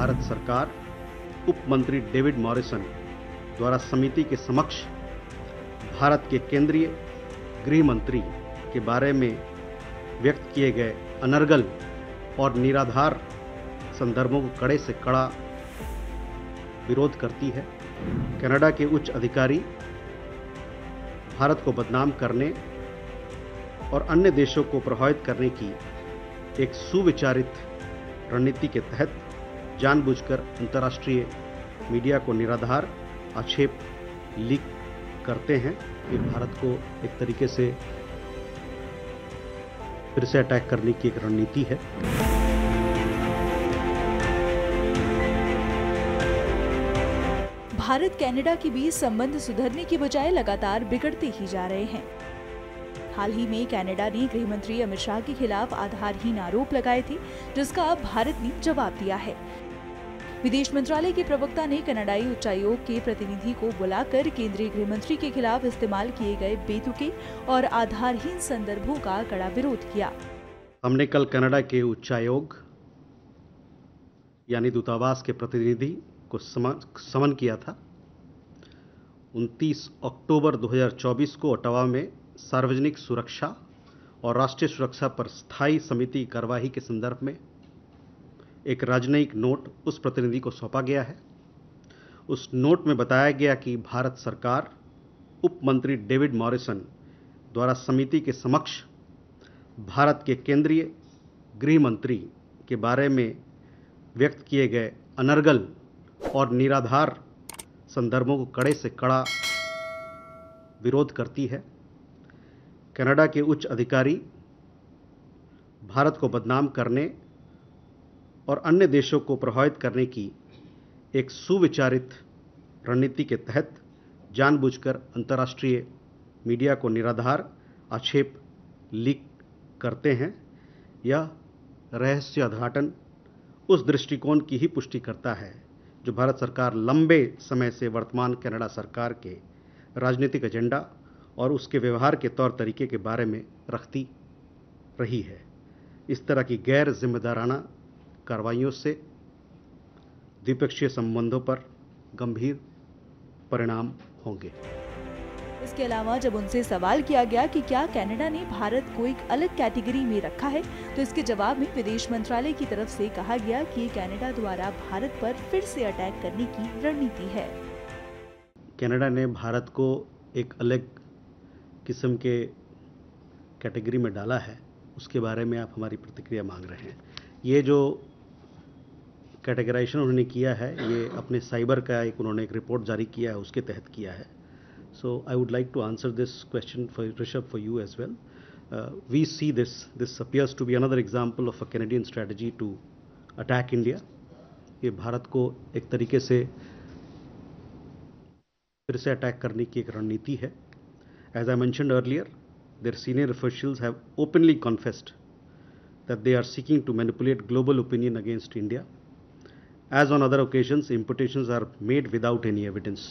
भारत सरकार उप मंत्री डेविड मॉरिसन द्वारा समिति के समक्ष भारत के केंद्रीय गृह मंत्री के बारे में व्यक्त किए गए अनर्गल और निराधार संदर्भों को कड़े से कड़ा विरोध करती है। कनाडा के उच्च अधिकारी भारत को बदनाम करने और अन्य देशों को प्रभावित करने की एक सुविचारित रणनीति के तहत जानबूझकर अंतर्राष्ट्रीय मीडिया को निराधार आक्षेप लीक करते हैं। ये भारत को एक तरीके से फिर से अटैक करने की एक रणनीति है। भारत कनाडा के बीच संबंध सुधरने की बजाय लगातार बिगड़ते ही जा रहे हैं। हाल ही में कनाडा ने गृह मंत्री अमित शाह के खिलाफ आधारहीन आरोप लगाए थे, जिसका अब भारत ने जवाब दिया है। विदेश मंत्रालय के प्रवक्ता ने कनाडाई उच्चायोग के प्रतिनिधि को बुलाकर केंद्रीय गृह मंत्री के खिलाफ इस्तेमाल किए गए बेतुके और आधारहीन संदर्भों का कड़ा विरोध किया। हमने कल कनाडा के उच्चायोग यानी दूतावास के प्रतिनिधि को समन किया था। 29 अक्टूबर 2024 को ओटावा में सार्वजनिक सुरक्षा और राष्ट्रीय सुरक्षा पर स्थायी समिति की कार्यवाही के संदर्भ में एक राजनयिक नोट उस प्रतिनिधि को सौंपा गया है। उस नोट में बताया गया कि भारत सरकार उप मंत्री डेविड मॉरिसन द्वारा समिति के समक्ष भारत के केंद्रीय गृह मंत्री के बारे में व्यक्त किए गए अनर्गल और निराधार संदर्भों को कड़े से कड़ा विरोध करती है। कनाडा के उच्च अधिकारी भारत को बदनाम करने और अन्य देशों को प्रभावित करने की एक सुविचारित रणनीति के तहत जानबूझकर अंतर्राष्ट्रीय मीडिया को निराधार आक्षेप लीक करते हैं। यह रहस्योद्घाटन उस दृष्टिकोण की ही पुष्टि करता है जो भारत सरकार लंबे समय से वर्तमान कनाडा सरकार के राजनीतिक एजेंडा और उसके व्यवहार के तौर तरीके के बारे में रखती रही है। इस तरह की गैर जिम्मेदाराना कार्रवाइयों से द्विपक्षीय संबंधों पर गंभीर परिणाम होंगे। इसके अलावा जब उनसे सवाल किया गया कि क्या कनाडा ने भारत को एक अलग कैटेगरी में रखा है, तो इसके जवाब में विदेश मंत्रालय की तरफ से कहा गया कि कनाडा द्वारा भारत पर फिर से अटैक करने की रणनीति है। कनाडा ने भारत को एक अलग किस्म के कैटेगरी में डाला है, उसके बारे में आप हमारी प्रतिक्रिया मांग रहे हैं। ये जो कैटेगराइजेशन उन्होंने किया है, ये अपने साइबर का उन्होंने एक रिपोर्ट जारी किया है, उसके तहत किया है। So I would like to answer this question for Rishabh, for you as well. We see this appears to be another example of a Canadian strategy to attack India. ये भारत को एक तरीके से फिर से अटैक करने की एक रणनीति है। As I mentioned earlier, their senior officials have openly confessed that they are seeking to manipulate global opinion against India. As on other occasions, imputations are made without any evidence.